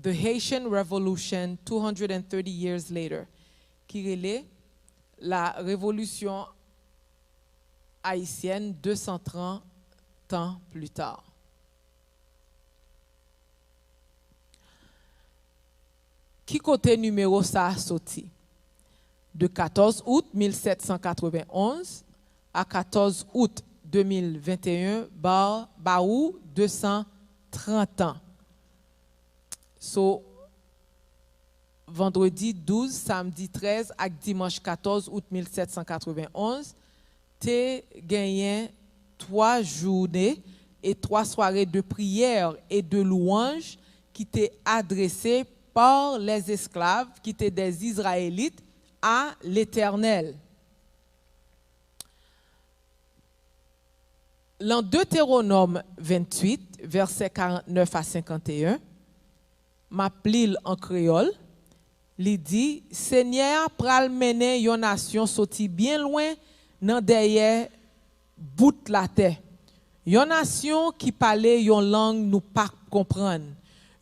The Haitian Revolution 230 years later, qui relève la révolution haïtienne 230 ans plus tard. Qui côté numéro ça sorti? De 14 août 1791 à 14 août 2021, Baou 230 ans. So, vendredi 12, samedi 13 et dimanche 14 août 1791, te gagné 3 journées et 3 soirées de prière et de louange qui étaient adressées par les esclaves qui étaient des Israélites à l'Éternel. Dans Deutéronome 28, versets 49 à 51, ma plile en créole, il dit, Seigneur pral mener yon nation sorti bien loin nan derrière bout la terre. Yon nation qui parle yon langue nous pas comprendre.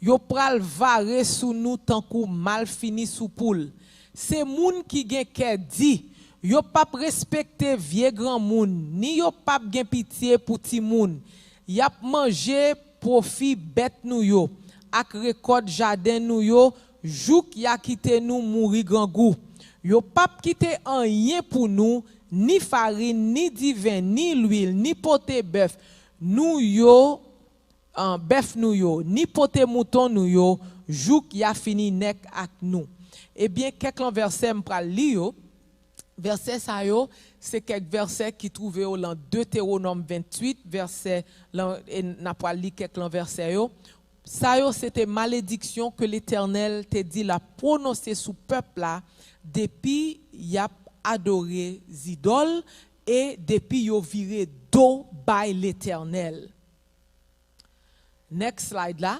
Yo pral vare sous nous tant kou mal fini sous poule. C'est moun qui gen kè di, yo pas respecter vieux grand moun, ni yo pas gen pitié pour ti moun. Yap manger profit bête nou yo, ak récolte jardin nou yo, jouk ya kite nous mouri grand goût. Yo pas kite rien pour nous, ni farine, ni divin, ni l'huile, ni poté bœuf. Nou yo en bœuf nou yo, ni poté mouton nou yo, jouk ya fini nek ak nou. Eh bien, quelques versets m'pral li yo, verset sa yo, c'est quelques versets qui trouvent dans Deutéronome 28, verset, n'a pas li quelques versets yo. Ça yo, c'était malédiction que l'Éternel te dit la prononcer sous peuple là, depuis y a adoré idoles et depuis yo viré dos by l'Éternel. Next slide là,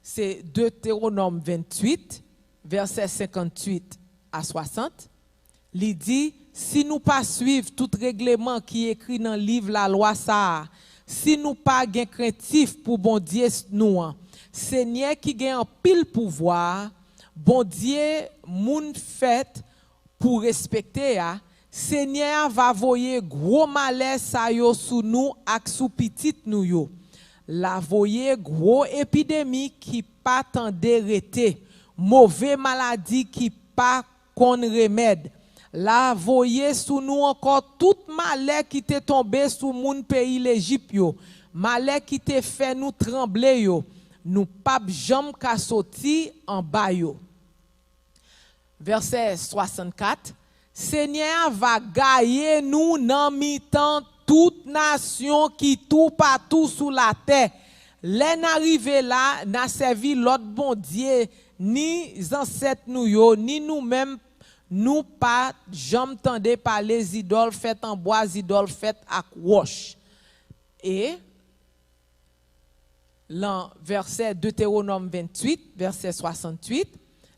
c'est Deutéronome 28, verset 58 à 60. Il dit, si nous pas suivre tout règlement qui est écrit dans le livre la loi ça, si nous pas gen craintif pour bon Dieu nous, Seigneur qui gen en pile pouvoir, bon Dieu moun fait pour respecter a, Seigneur va voyer gros malaise sa yo sous nous ak sous petit nous yo. La voyer gros épidémie qui pas tande rete, mauvais maladie qui pas kon remède. La voyer sous nous encore tout malheur qui t'est tombé sous moun pays l'Égypte yo, malheur qui t'est fait nous trembler yo, nous pas jam ka sorti en bas yo. Verset 64, Seigneur va gailler nous nan mi-temps toute nation qui tout partout sous la terre. L'en arrivé là, n'a servi l'autre bon Dieu, ni ancêtres nous yo, ni nous-mêmes, nous pas jamais tendé par les idoles faites en bois, idoles faites à roche. Et dans verset Deutéronome 28, verset 68,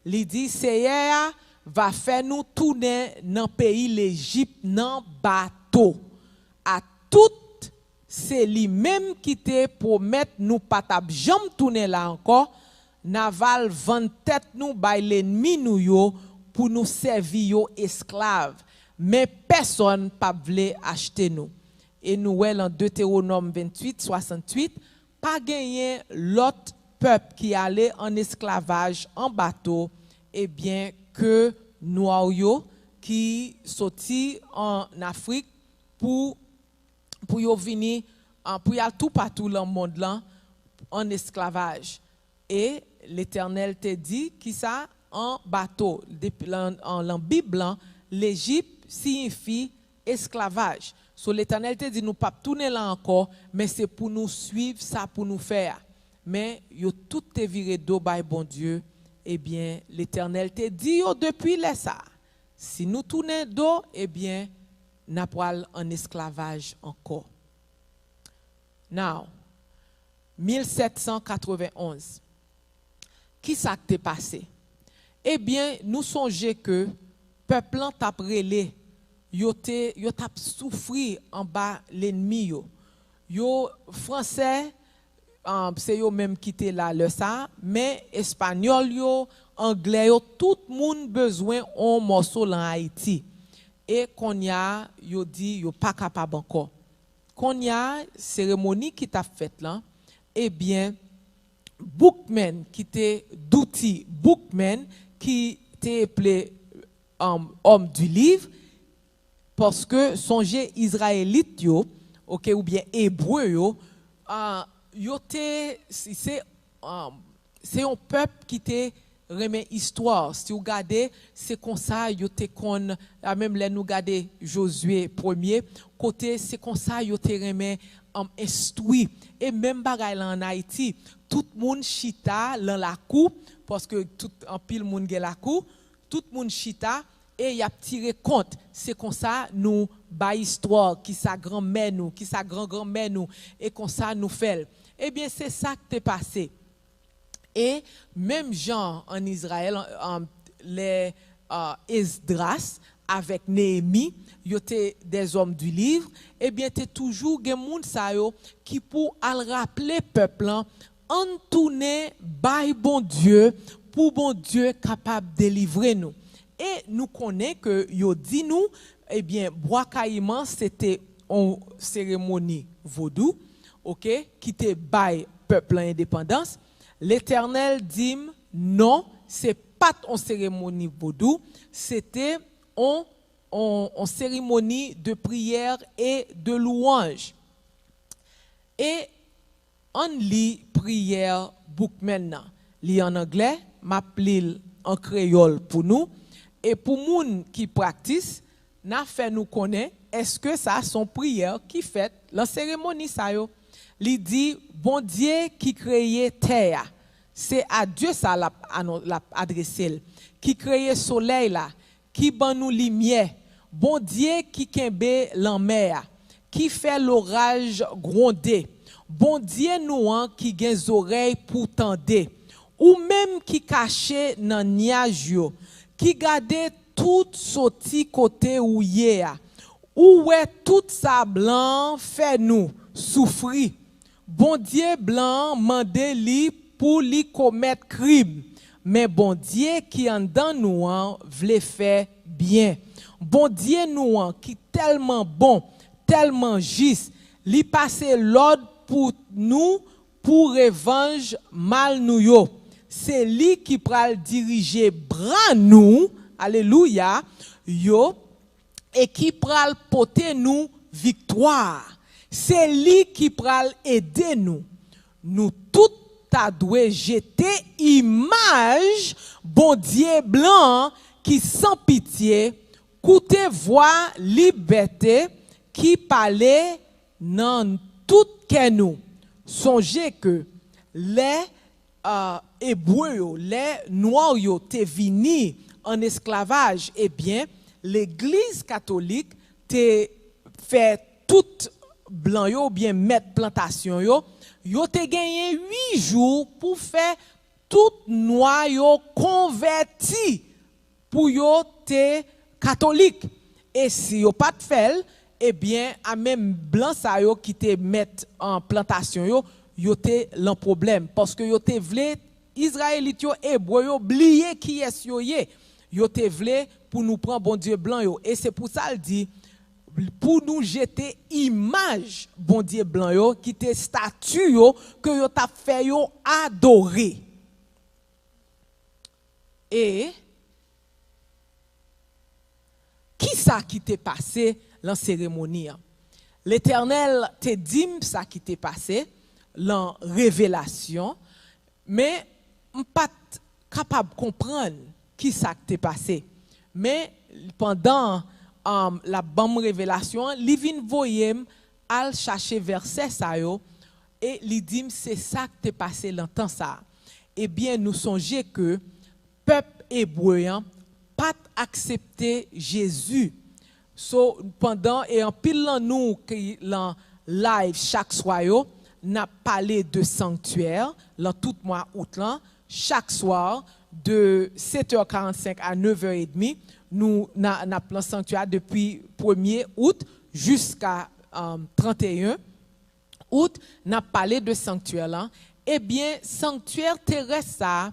il dit, Seigneur va faire nous tourner dans le pays l'Égypte, dans bateau. À tout, c'est lui-même qui te promet nous pas jamais tourner là encore, naval vend tête nous by l'ennemi nous yo, pour nous servir yo esclaves. Mais personne pas voulu acheter nous. Et nous, en Deutéronome 28, 68, pas gagné l'autre peuple qui allait en esclavage en bateau, et bien que nous yo qui sorti en Afrique pour yo venir pour y aller tout partout dans le monde là en esclavage. Et l'Éternel te dit qui ça en bateau. En la Bible, l'Égypte signifie esclavage. So l'Éternel te dit nous pas tourner là encore, mais c'est pour nous suivre ça pour nous faire. Mais yo tout te viré d'eau by bon Dieu. Eh bien, l'Éternel te dit yo depuis les ça. Si nous tournons d'eau, eh bien, n'a pas en esclavage encore. Now, 1791. Qui ça t'est passé? Eh bien, nous songeons que peuple t'a prélé, yo t'a souffri en bas l'ennemi yo. Yo français c'est eux même qui étaient là le ça, mais espagnol yo, anglais yo, tout le monde besoin un morceau en Haïti. Et qu'on y a, yo dit yo pas capable encore. Qu'on y a cérémonie qui t'a faite là, eh bien Bookman qui était d'outils, Bookman qui était appelé homme du livre, parce que songez israélite yo, OK, ou bien hébreu yo, c'est un peuple qui te remet histoire. Si vous regardez, c'est comme ça, yo te kon, même là nous regardez Josué 1er, côté c'est comme ça, yo te remet instruit. Et même bagay là en Haïti, tout le monde chita dans la cour, parce que tout en pile monde gen la cour, tout le monde chita et y a tiré compte. C'est comme ça nous ba histoire qui sa grand-mère nous, qui sa grand-grand-mère nous, et comme ça nous fait. Eh bien c'est ça qui t'est passé. Et même gens en Israël, les Esdras avec Néhémie, ils étaient des hommes du livre, eh bien, tu toujours des gens qui pour rappeler peuple, en tourner by bon Dieu, pour bon Dieu capable de délivrer nous. Et nous connaissons que yo dit nous, eh bien, bois caïman, c'était une cérémonie vaudou, ok, qui était by peuple indépendance. L'Éternel dit non, c'est pas une cérémonie vaudou, c'était une cérémonie de prière et de louange. Et on lit prière book maintenant. Lit en anglais, m'appelle en créole pour nous. Et pour moun qui practice, n'a fait nous connaître est-ce que ça son prière qui fait la cérémonie ça yo. Il dit bon Dieu qui créait terre. C'est à Dieu ça l'a adressé. Qui créait soleil là, qui ban nous lumière. Bon Dieu qui kembe l'enmer, qui fait l'orage gronder. Bon Dieu nous qui gen oreilles pour tendre. Ou même qui caché nan nuage yo, qui gade tout sorti côté ou yé. Ou est tout ça blanc fait nous souffrir. Bon Dieu blanc mande li pour li commettre crime, mais bon Dieu qui en dans nous vle faire bien. Bon Dieu nous qui tellement bon, tellement juste, li passe l'ordre pour nous pour revanche mal nous yo. C'est lui qui pral diriger bras nous, alléluia, yo, et qui pral porter nous victoire. C'est lui qui pral aider nous. Nous tout ta doué jeter image bon Dieu blanc qui sans pitié coûter voix liberté qui parlait dans tout que nous. Songez que les Hébreux, les Noirs te vini en esclavage, eh bien, l'Église catholique te fait tout blanc yo, bien mettre plantation yo te gagné 8 jours pour faire tout noir yo converti pour yo te catholique. Et si yo pas de fait, eh bien, à même blanc ça yo qui te mettre en plantation yo te l'en problème parce que yo te vle Israélite yo hébreu yo oublié qui est yo te vle pour nous prendre bon Dieu blanc yo. Et c'est pour ça il dit pour nous jeter image bon Dieu blanc yo qui te statue yo que yo t'a fait yo adorer. Et qui ça qui t'est passé dans la cérémonie? L'Éternel te dit ça qui t'est passé dans révélation, mais on pas capable de comprendre qui ça qui t'est passé. Mais pendant la bonne révélation, li vinn voyem al chercher verset ça yo et li dit c'est ça qui t'est passé dans temps ça. Eh bien nous songeons que peuple hébreu pas accepter Jésus. So pendant et en pile nous qui dans live chaque soir yo n'a parlé de sanctuaire dans tout mois août là chaque soir de 7h45 à 9h30 nous n'a plan sanctuaire depuis 1er août jusqu'à 31 août août, n'a parlé de sanctuaire là. Eh bien, sanctuaire terrestre ça,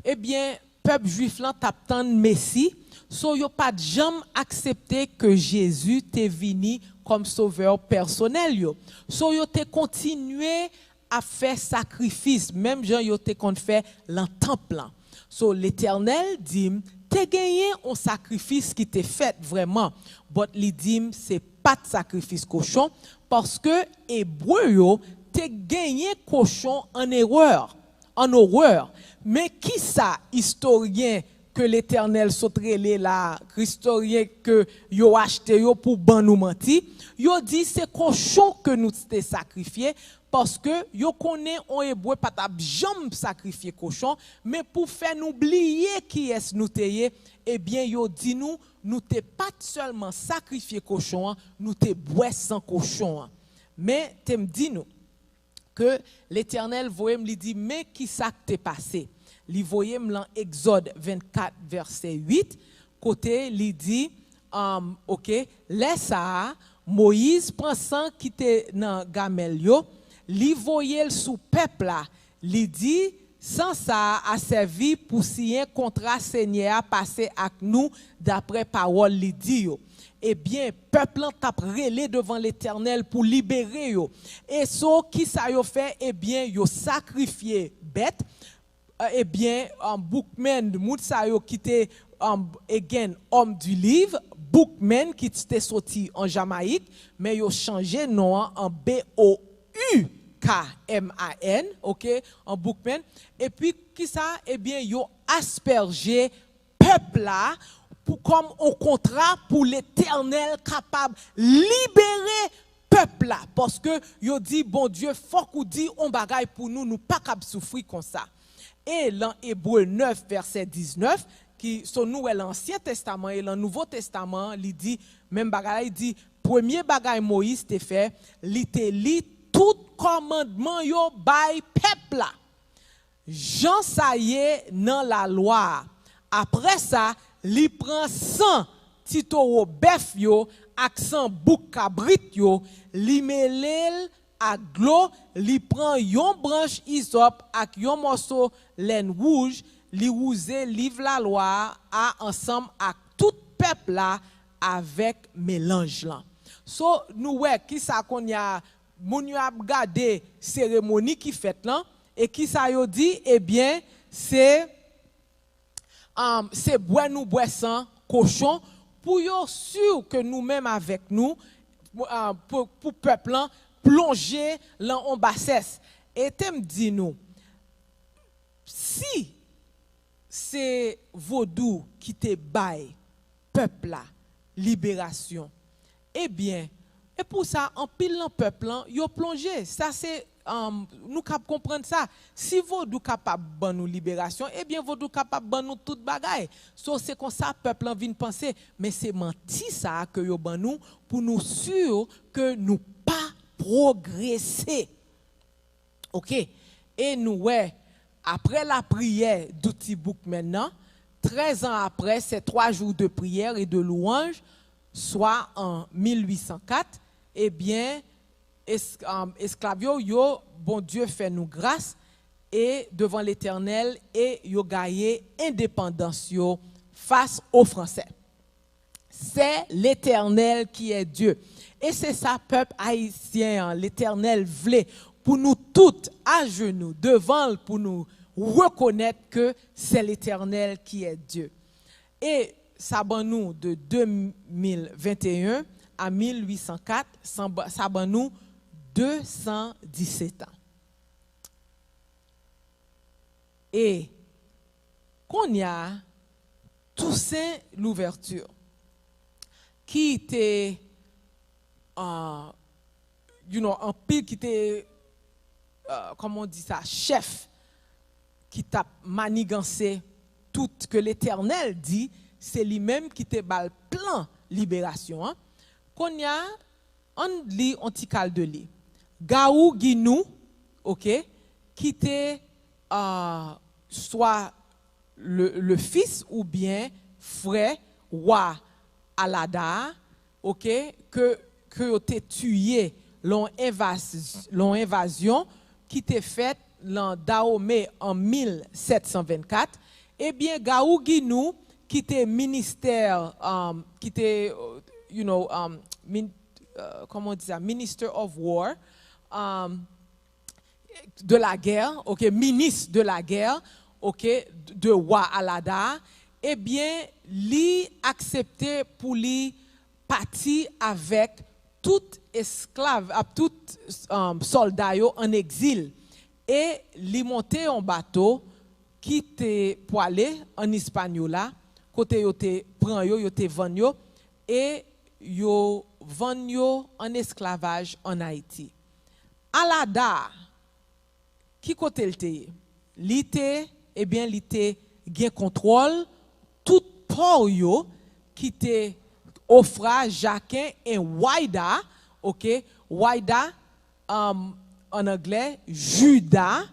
eh bien, peuple juif là t'attend Messie, so yo pas jamais accepté que Jésus t'est venu comme sauveur personnel yo. So yo t'est continué à faire sacrifice, même gens yo t'est qu'on fait dans temple là. So l'Éternel dit t'es gagné un sacrifice qui t'est fait vraiment. But li dit c'est pas de sacrifice cochon parce que hébreu yo t'es gagné cochon en erreur, en horreur. Mais qui ça historien que l'Éternel sauterelé là, historien que yo acheté yo pour ban nous menti, yo dit c'est cochon que nous t'ai sacrifié parce que yo connaît on hébreu pas t'a jamais sacrifier cochon mais pour faire nous oublier qui est nous t'ayé eh bien yo dit nous t'ai pas seulement sacrifié cochon nous t'ai bois sans cochon mais t'aime dit nous que l'Éternel voyait me dit mais qui ça t'est passé li voyait me dans Exode 24 verset 8 côté li dit OK laisse ça Moïse prend sang qui était dans gamel yo li voyait sous peuple là li dit sans ça a servi pour signer contrat Seigneur passé avec nous d'après parole li dit yo eh bien peuple t'a relé devant l'Éternel pour libérer yo et so qui ça yo fait eh bien yo sacrifié bête eh bien Bookman moun sa yo qui était again homme du livre Bookman qui était sorti en Jamaïque mais yo changé nom en Boukaman, OK, en Bookman et puis qui ça eh bien yo aspergé peuple là pour comme un contrat pour l'Éternel capable libérer peuple là parce que yo dit bon Dieu faut qu'on dit on bagaille pour nous pas capable souffrir comme ça. Et dans Hébreu 9 verset 19 qui sont nous l'Ancien Testament et le Nouveau Testament, il dit même bagaille il dit premier bagaille Moïse t'est fait, il te lit tout commandement yo bay peuple là. Jean ça y est dans la loi. Après ça, li prend 100 tito bœuf yo ak 100 bouc cabrit yo, li mêle à glo, li prend yon branche hysope ak yon morceau laine rouge, li rouse livre la loi à ensemble ak tout peuple là avec mélange là. So nous ouais qui ça qu'on y a moun yo a regarder cérémonie qui fait là et qui ça yo dit eh bien c'est boire nous boisson cochon pour yo sûr que nous-mêmes avec nous pour peuple là plonger dans en bassesse et t'aime dit nous si c'est vaudou qui te bail peuple là libération eh bien et pour ça en pile dans peuple là yo plongé ça c'est nous cap comprendre ça si vaudou capable ban nous libération eh bien vaudou capable ban nous toute bagaille so c'est comme ça peuple vient penser mais c'est menti ça que yo ban nous pour nous sûr que nous pas progresser. OK et nous ouais après la prière d'outil book maintenant 13 ans après c'est 3 jours de prière et de louange soit en 1804 eh bien esclavio yo bon Dieu fait nous grâce et devant l'Éternel et yo gagné indépendance yo face aux Français. C'est l'Éternel qui est Dieu et c'est ça peuple haïtien l'Éternel voulait pour nous toutes à genoux devant pour nous reconnaître que c'est l'Éternel qui est Dieu. Et ça ban nous de 2021 à 1804 ça ban nous 217 ans. Et qu'on y a Toussaint l'ouverture qui était un pile qui était comment on dit ça chef qui t'a manigancé tout que l'Éternel dit c'est lui-même qui te bal plan libération qu'on y a on lit on tical de li Gaou Guinou OK qui était soit le fils ou bien frère roi Alada OK que tu tué l'on invasion qui était faite dans Dahomey en 1724, eh bien, Gaou Guinou, qui était ministère, qui était, comment on dit ça, Minister of War, de la guerre, ok, ministre de la guerre, ok, de Wa Alada, eh bien, lui accepté pour lui partir avec tout esclave, tout soldat en exil, et lui monter en bateau qui était pour aller en Hispaniola, côté yo te prend yo te vend yo, et yo vend yo en esclavage en Haïti. Alada, qui côté l'était? L'ité, eh bien, l'ité gain contrôle tout port yo qui te offra Jacquin et Waida, ok? Waida, en anglais, Juda,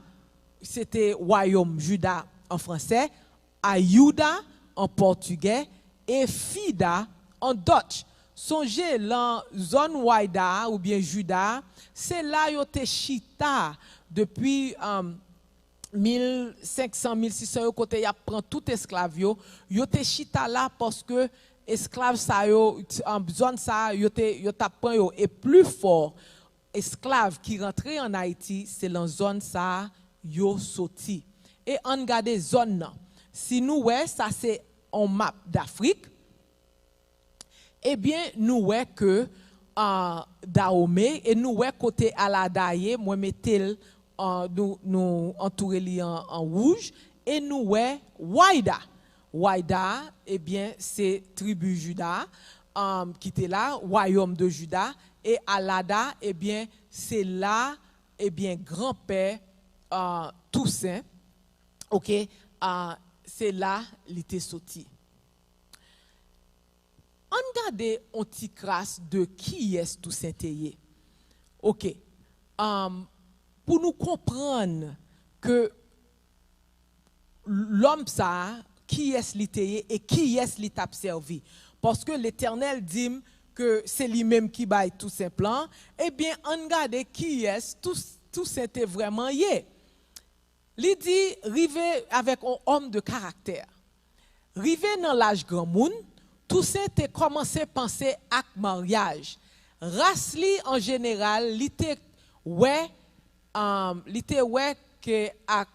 c'était royaume Juda en français, Ayuda en portugais et Fida en Dutch. Songez, la zone Waida ou bien Juda, c'est là yo te chita depuis 1500, 1600 côté y a prend tout esclave yo te chita là parce que esclave ça yo zone ça yo ta prend yo et plus fort esclave qui rentrait en Haïti c'est dans zone ça yo sorti et on regarde zone là si nous ouais ça c'est en map d'Afrique eh bien nous ouais que Dahomey et nous ouais côté Aladaye moi mettez nous entourer en rouge et nous ouais Waida. Waida eh bien c'est tribu Juda qui était là royaume de Juda et Alada eh bien c'est là eh bien grand-père Toussaint. OK, c'est là il était sorti. On regarde un petit crasse de qui est Toussaint Teye. OK. Pour nous comprendre que l'homme ça, qui est l'ité et qui est l'ité servi. Parce que l'Éternel dit que c'est lui-même qui baille tout simplement. Eh bien, on regarde qui est tout c'était vraiment yé. Il dit, rive avec un homme de caractère. Rive dans l'âge grand monde, tout ça a commencé à penser à mariage. Race li en général, l'ité ouais que a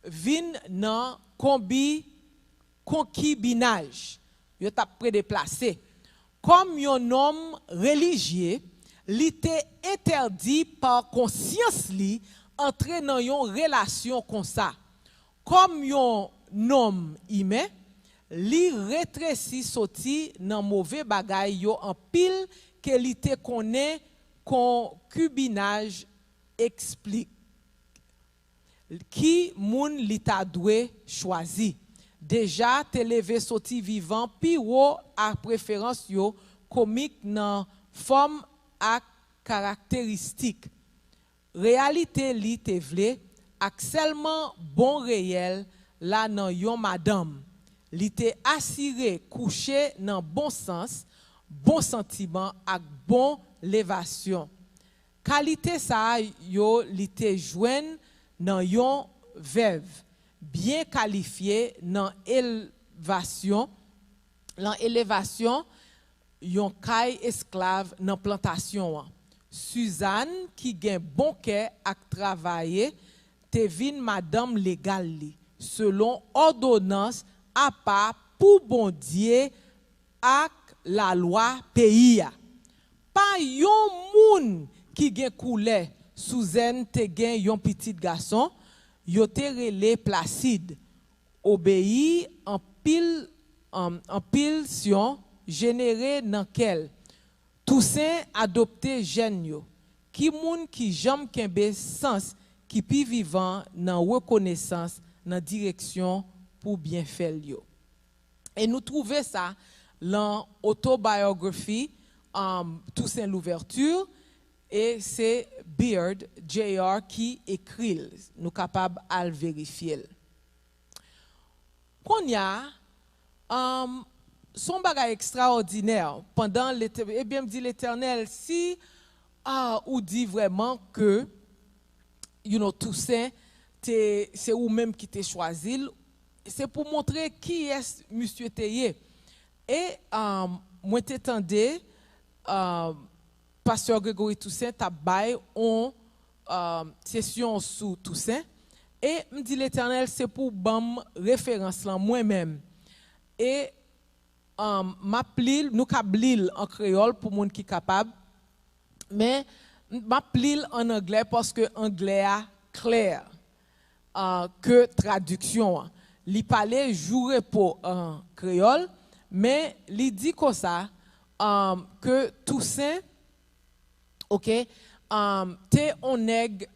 vin nan concubinage. Yo t'a prédéplacé. Comme un homme religieux, l'ité interdit par conscience li entrer dans une relation comme ça. Comme un homme humain, li rétréci sorti dans mauvais bagay yo en pile que l'ité connaît concubinage explique qui moun li ta doué choisi déjà te levé sorti vivant pi ou à préférence yo comique nan forme à caractéristique réalité li te vle ak seulement bon réel là nan yon madame li te assuré coucher nan bon sens bon sentiment ak bon lévation. Qualité ça yo li te joine dans yon veuve bien qualifié dans élévation yon kay esclave dans plantation. Suzanne qui gen bon cœur ak travailler te vin madame légale li selon ordonnance à part pour bon Dieu ak la loi pays. Pas yon moun qui gen coulé Suzanne te gen yon petit garçon yo te relé Placide obéi en pile sion généré dans quel Toussaint adopté jeune yo qui moun qui jam kembe sens qui pi vivant dans reconnaissance dans direction pour bien faire yo. Et nous trouvons ça dans l'autobiographie Toussaint l'ouverture et c'est Beard Jr. qui écrit, nous capables à le vérifier. Qu'on y a son bagage extraordinaire pendant l'été, eh bien me dit l'Éternel, si ou dit vraiment que, Toussaint, c'est vous-même qui t'es choisi. C'est pour montrer qui est monsieur Théier. Et moi, t'étendais, Pasteur Grégory Toussaint a bail en session sous Toussaint. Et me dit l'Éternel, c'est pour bam référence là moi-même. Et m'appelil, nous kablil en créole pour monde qui capable. Mais m'appelil en anglais parce que anglais a clair que traduction. Li parle jour repos en créole, mais li dit comme ça que Toussaint, ok, t'es un nègre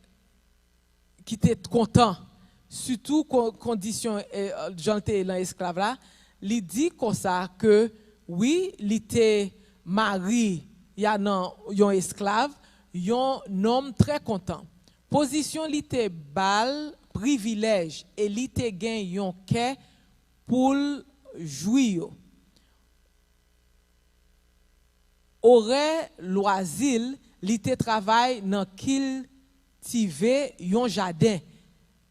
qui était content, surtout condition Jean t'es l'esclave là, il dit comme ça que oui, il était mari, il y a un esclave, un homme très content. Position il était bal, privilège et il était gain un quai pour jouir. Aurait loisir, il était travail dans qu'il cultiver un jardin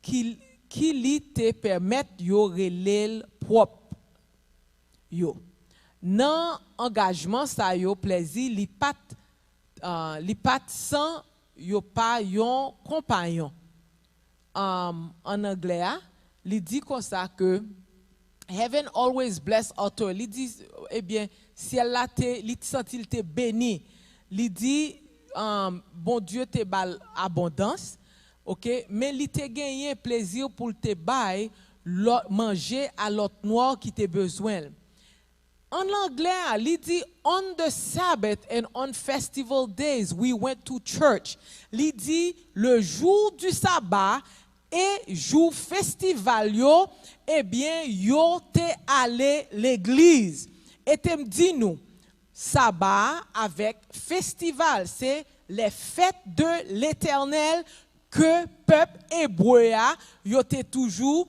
qui lui te permet yo relèl propre yo nan engagement ça yo plaisir li pat sans yo pas yon compagnon en anglais li dit comme ça que heaven always bless author li dit eh bien si elle la te li sentil te béni li dit bon Dieu te bal abondance, ok, mais il te gagné plaisir pour te bail manger à l'autre noir qui te besoin. En anglais, il dit on the Sabbath and on festival days we went to church. Il dit le jour du sabbat et jour festival yo, eh bien yo te allé l'église. Et te dit nous sabbat avec festival, c'est les fêtes de l'Éternel que peuple hébreu yo te toujours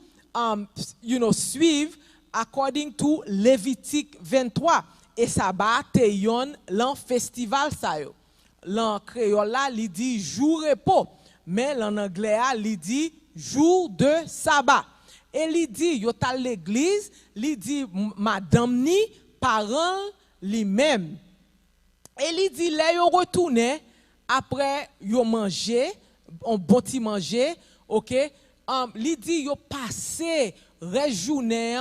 suivre according to Lévitique 23 et sabbat te yon l'an festival ça yo. L'an créole là il dit jour repos mais l'en anglais il dit jour de sabbat et il dit yo ta l'église il dit madame ni parent lui-même. Et il dit, là, yo retourné, après, yo mangé, on bon petit manger, ok? Il dit, yo passé, réjourné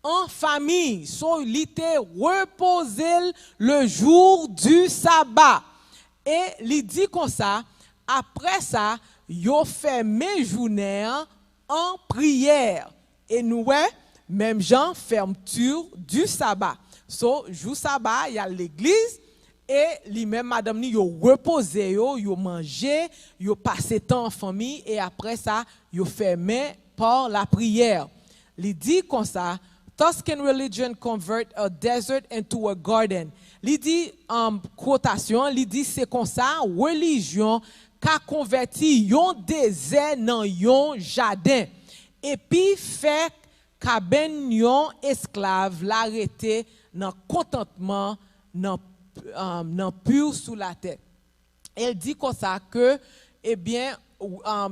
en famille. So, il était reposé le jour du sabbat. Et il dit comme ça, après ça, yo fermé journée en prière. Et nous, même gens, fermeture du sabbat. So, jour sabbat, il y a l'église et lui-même, madame, yo reposé, yo mangé, yo passé temps en famille et après ça, yo fermé par la prière. Il dit comme ça, thus can religion convert a desert into a garden. Il dit, quotation, il dit c'est comme ça, religion qu'a converti yon désert dans yon jardin. Et puis fait qu'a ben yon esclave l'arrêter dans contentement, dans pur sous la tête. Elle dit comme ça que, eh bien,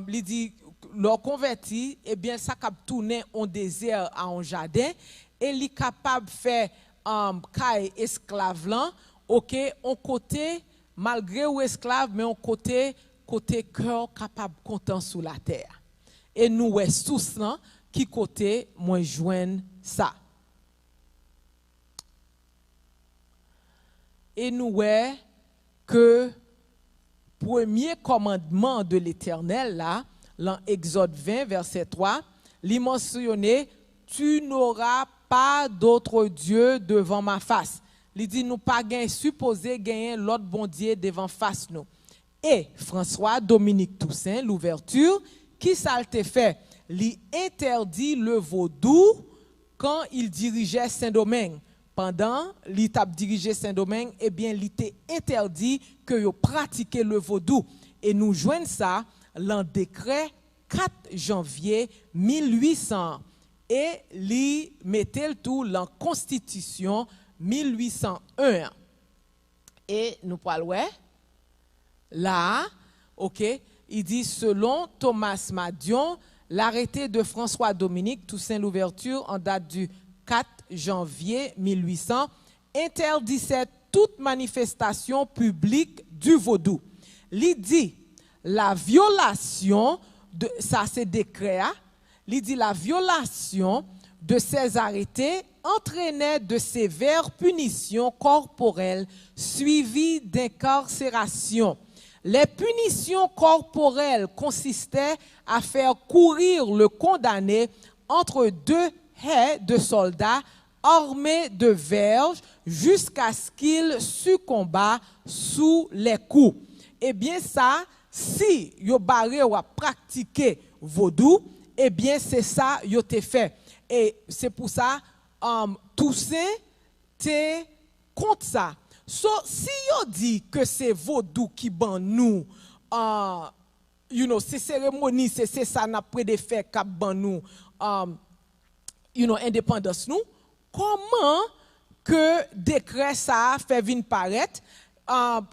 il dit, leur converti, eh bien, ça cap tourner en désert à un jardin, et il est capable de faire caille esclave là, ok, on côté, malgré ou esclave, mais on côté cœur capable content sous la terre. Et nous, tous là, qui côté, moi, joignent ça. Et nous voyons que premier commandement de l'Éternel, là, dans Exode 20, verset 3, il mentionné, tu n'auras pas d'autre Dieu devant ma face. Il dit, nous pas supposé gagner l'autre bon Dieu devant face nous. Et François Dominique Toussaint, l'ouverture, qui ça te fait? Il interdit le vaudou quand il dirigeait Saint-Domingue. Pendant l'étape dirigé Saint-Domingue, eh bien, il était interdit que vous pratiquiez le vaudou. Et nous joignons ça dans le décret 4 janvier 1800. Et il mettait le tout dans la Constitution 1801. Et nous parlons là, ok, il dit selon Thomas Madion, l'arrêté de François Dominique Toussaint Louverture en date du 4 janvier 1800 interdisait toute manifestation publique du vaudou. Il dit la violation de ça c'est décret, il dit la violation de ces arrêtés entraînait de sévères punitions corporelles suivies d'incarcération. Les punitions corporelles consistaient à faire courir le condamné entre deux haies de soldats armés de verges jusqu'à ce qu'il succomba sous les coups. Eh bien ça, si yo barré ou a pratiqué vaudou, eh bien c'est ça yo te fait. Et c'est pour ça Toussaint te contre ça. So, si yo dit que c'est vaudou qui ban nous, c'est cérémonie, c'est ça n'a pas de fait qui ban nous, indépendance nous, comment que décret ça fait venir paraître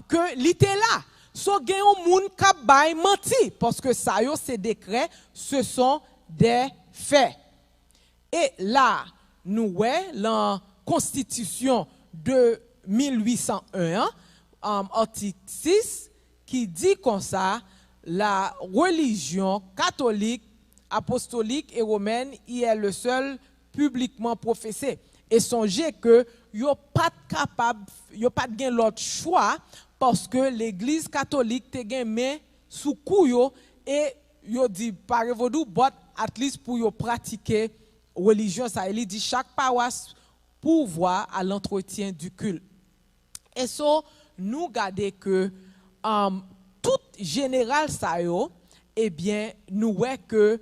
que l'ité là? So, gen yon moun k'ap bay menti, parce que ça yo, ces décrets, ce sont des faits. Et là, nous, ouais, la constitution de 1801, article 6, qui dit comme ça, la religion catholique, apostolique et romaine y est le seul publiquement professé. Et songez que yo pas capable, yo pas de l'autre choix parce que l'église catholique te gen main sous couyo et yo dit par vaudou but at least pour yo pratiquer religion ça il dit chaque paroisse pourvoit à l'entretien du culte. Et ça nous garder que tout général ça yo eh bien nous ouais que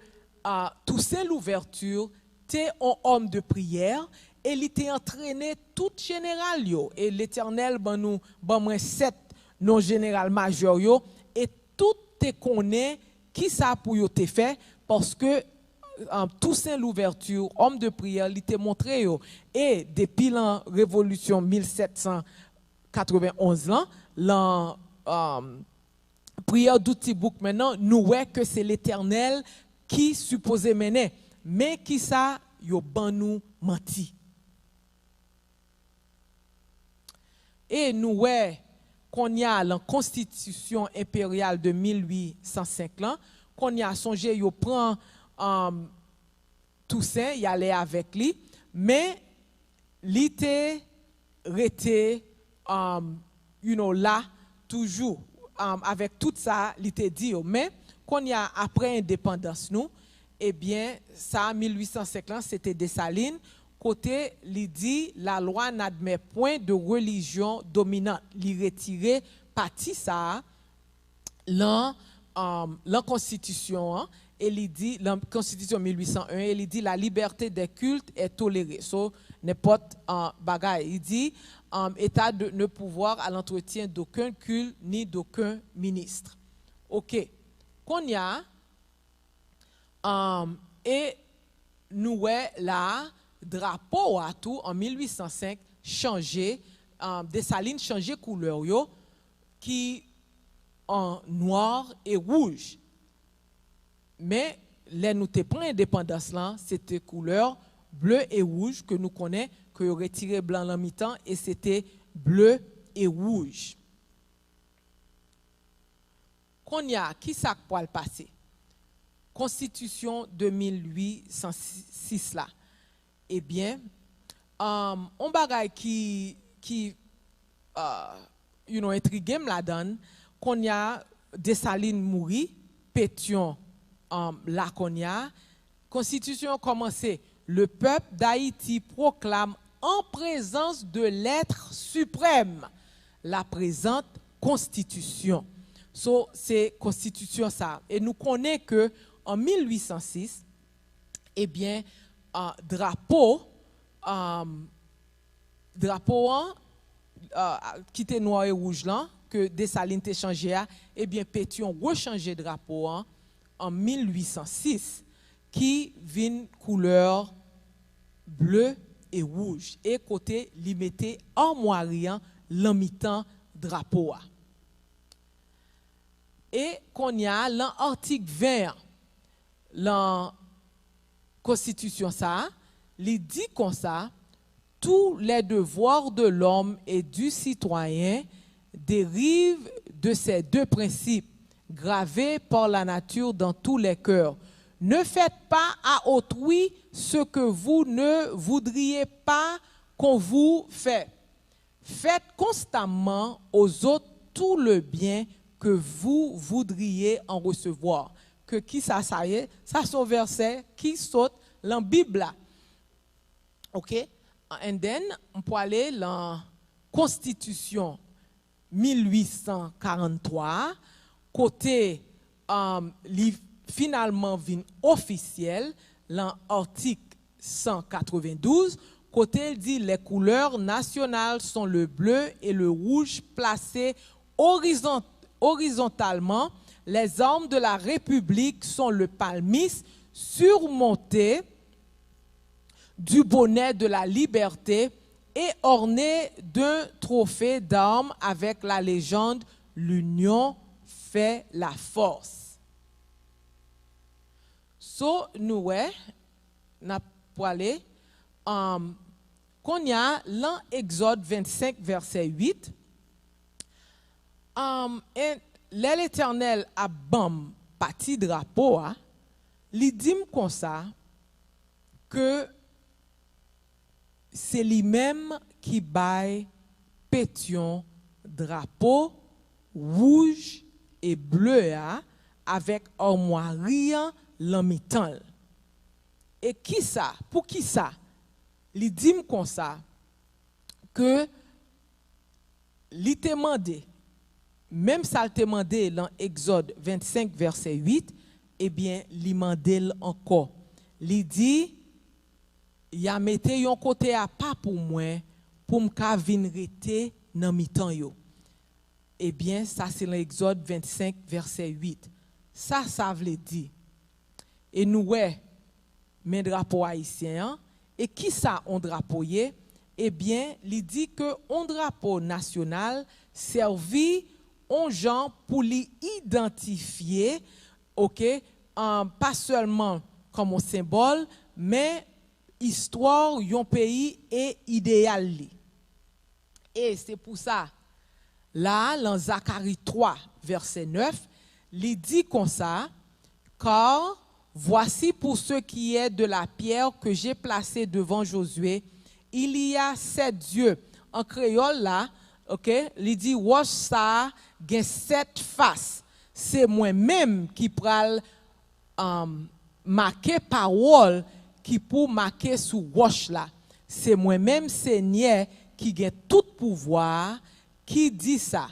Toussaint Louverture t'es un homme de prière et il était entraîné tout général yo et l'Éternel ben moi 7 non général majeur yo et tout te connaît qui ça pour yo te fait parce que Toussaint Louverture homme de prière il te montré yo et depuis la révolution 1791 là la prière d'outil book maintenant nous ouais que c'est l'Éternel qui supposé mener mais qui ça yo ban nous menti. Et nous, ouais, qu'on y a la constitution impériale de 1805, là, qu'on y a songé, il prend Toussaint, il allait avec lui, mais il était resté, là, toujours, avec tout ça, il était dit, mais qu'on y a après indépendance, nous, eh bien, ça, 1805, là, c'était Dessalines. Côté, il dit la loi n'admet point de religion dominante. Il retire partie ça, la constitution, et il dit, la constitution 1801, il dit la liberté des cultes est tolérée. So, n'importe bagaille. Il dit, état de ne pouvoir à l'entretien d'aucun culte ni d'aucun ministre. OK. Qu'on y a, et nous, là, drapeau à tout en 1805 changé Dessalines changé couleur yo qui en noir et rouge mais les nous te prend indépendance là c'était couleur bleu et rouge que nous connaît que yo retiré blanc en mi-temps et c'était bleu et rouge qu'on y a qui ça pour le passer constitution de 1806 là. Eh bien, on bagaille qui intrigué la donne, qu'on y a Dessalines mouri, Pétion la qu'on y a, constitution commencé, le peuple d'Haïti proclame en présence de l'être suprême la présente constitution. So, c'est constitution ça. Et nous connaissons que en 1806, eh bien, drapeau qui était noir et rouge là que Dessalines t'a changé et bien Pétion rechangé drapeau en 1806 qui vient couleur bleu et rouge et côté limité en moirian l'amitant drapeau. Et qu'on y a l'article 20, la Constitution, ça, il dit comme ça, tous les devoirs de l'homme et du citoyen dérivent de ces deux principes gravés par la nature dans tous les cœurs. Ne faites pas à autrui ce que vous ne voudriez pas qu'on vous fait. Faites constamment aux autres tout le bien que vous voudriez en recevoir. Que qui ça y est, ça son verset qui saute dans la Bible là. OK? And then on peut aller dans la Constitution 1843 côté finalement vin officiel l'article 192 côté dit les couleurs nationales sont le bleu et le rouge placés horizontalement. Les armes de la République sont le palmis surmonté du bonnet de la liberté et orné d'un trophée d'armes avec la légende « L'union fait la force ». So, nous, n'a pas aller, qu'on y a l'Exode 25, verset 8, et l'Éternel a bam parti drapeau, il dit comme ça que c'est lui-même qui baille pétion drapeau rouge et bleu avec armoirie l'amitan. Et qui ça? Pour qui ça? Il dit comme ça que il te demandé, même ça te demandé dans Exode 25 verset 8, eh bien il demandé encore. Il dit il a mette yon côté à pas pour moi pour m'ka vinn rete dans mi-temps yo. Eh bien ça c'est l'Exode 25 verset 8. Ça veut dire et nous men drapeau haïtien et qui ça on drapeau yé? Eh bien il dit que on drapeau national servi on gens pour l'identifier, OK, pas seulement comme un symbole mais histoire yon pays et idéal li. Et c'est pour ça là dans Zacharie 3 verset 9, il dit comme ça car voici pour ce qui est de la pierre que j'ai placée devant Josué, il y a 7 dieux. En créole là, OK, il dit wash ça gen 7 faces. C'est moi-même qui pral marquer parole qui pour marquer sous roche là. C'est moi-même Seigneur qui a tout pouvoir qui dit ça.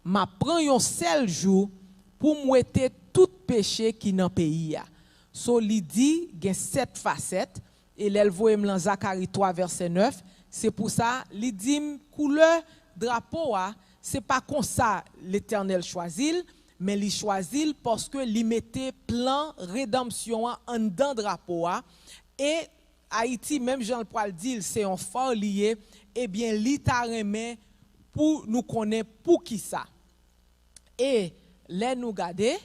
M'a prend un seul jour pour mouetter tout péché qui dans pays a. So li dit gen 7 facettes et l'elle voye dans Zacharie 3 verset 9, c'est pour ça li dit couleur drapeau a, c'est pas comme ça l'Éternel choisit, mais il choisit parce que li mettait plan rédemption en dedans drapeau a. Et Haïti, même Jean-Paul dit, c'est un fort lié, eh bien, l'État remet pour nous connaître pour qui ça. Et là, nous regardons,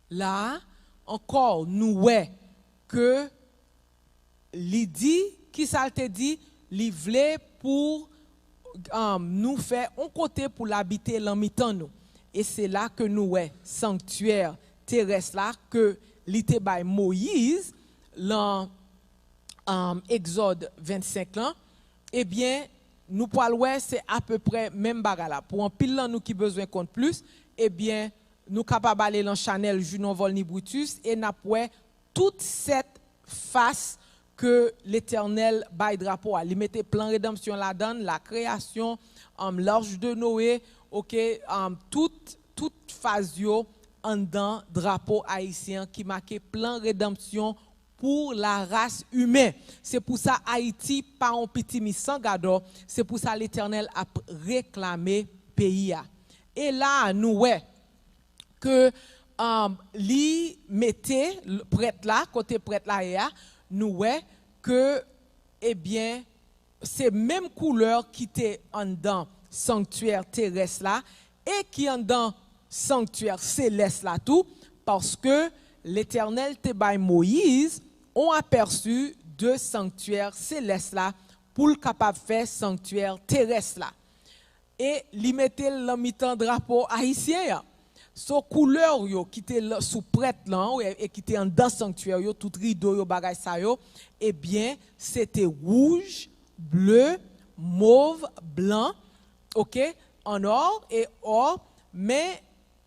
là, encore, nous voyons que l'idée, qui ça te dit, il voulait pour nous faire un côté pour l'habiter l'amitan nous. Et c'est là que nous voyons, sanctuaire terrestre là, que l'ité by Moïse, dans Exode 25 là, eh bien, nous parlons, c'est à peu près même bagarre là. Pour un pile là, nous qui besoin compte plus, eh bien, nous capables d'aller dans Chanel, Junon, Volny, Brutus, et nous avons toute cette face que l'Éternel bail drapeau a. Il mettait plan rédemption là-dedans, la création, l'arche de Noé, OK, toute phase en dedans drapeau haïtien qui marquait plan rédemption pour la race humaine. C'est pour ça Haïti pas un petit mis sans gado, c'est pour ça l'Éternel a réclamé pays. Et là nous ouais que li mettait prêtre là côté prêtre là nous ouais que eh bien c'est même couleur qui était en dedans sanctuaire terrestre là et qui en dedans sanctuaire céleste là tout, parce que l'Éternel te bail Moïse ont aperçu deux sanctuaires célestes là pour le capable faire sanctuaire terrestre là. Et li mettait le mi-temps drapeau haïtien. So couleur yo qui était sous prêtre là et qui était en dans sanctuaire yo tout rideau yo bagay sa yo, eh bien c'était rouge, bleu, mauve, blanc, OK, en or et or, mais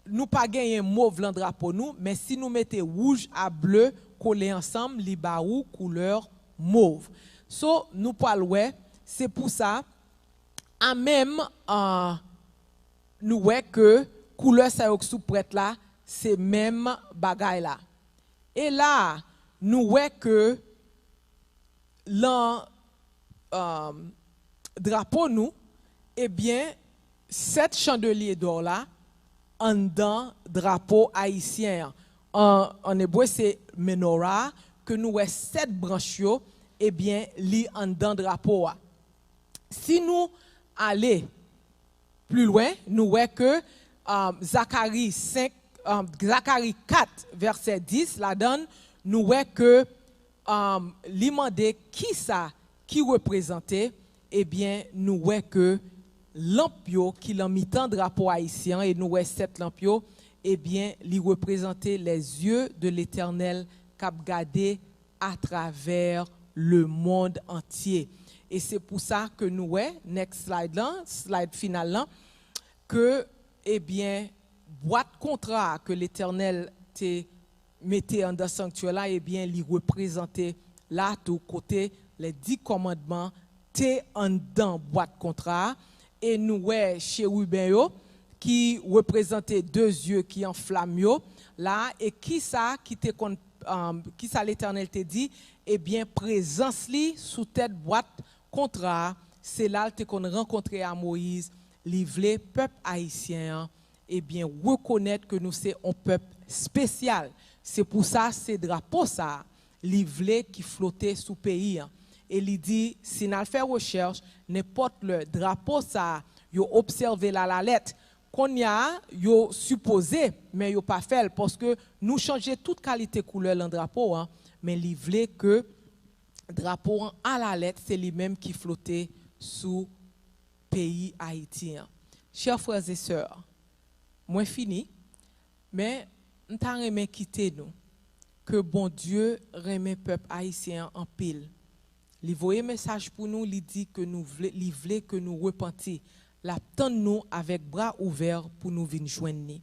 nous pas gagner mauve dans drapeau nous, mais si nous mettons rouge à bleu collé ensemble, li ba ou couleur mauve. So nous parlons ouais, c'est pour ça à même nous ouais que couleur ça sous prêtre là, c'est même bagaille là. Et là, nous ouais que l'en drapeau nous, eh bien 7 chandeliers d'or là en dans drapeau haïtien. En hébreu c'est menorah que nous ouais 7 branches yo, eh bien li en dans drapeau. Si nous allons plus loin, nous voyons que Zacharie 4, verset 10, la donne, nous voyons que l'imandé qui représentait, eh bien, nous voyons que l'ampio qui l'a mis en drapeau haïtien, et nous voyons cette lampio, eh bien, il représentait les yeux de l'Éternel cap gardé à travers le monde entier. Et c'est pour ça que nous voyons, next slide là, slide final là, que, eh bien, boîte contrat que l'Éternel te mettait en dans sanctuaire là, eh bien, il représentait là, tout côté, les 10 commandements, te en dans boîte contrat. Et nous voyons chez Ruben qui représentait 2 yeux qui enflamment là, et qui ça l'Éternel te dit, eh bien, présence li sous tête boîte contrat, c'est là qu'on rencontré à Moïse, livré peuple haïtien, et bien reconnaître que nous c'est un peuple spécial. C'est pour ça ces drapeaux ça, livré qui flottait sous pays. Et il dit si nous fait recherche, n'importe le drapeau ça, yo observé la lettre qu'on y a, yo supposé mais yo pas fait parce que nous changer toute qualité couleur dans drapeau mais livré que drapeau à la lettre, c'est lui-même qui flottait sous pays haïtien. Chers frères et sœurs, moi fini, mais nous t'avons quitter nous que bon Dieu remet peuple haïtien en pile. Il voyait message pour nous, il dit que nous voulons que nous repentions, l'attend nous avec bras ouverts pour nous venir joindre.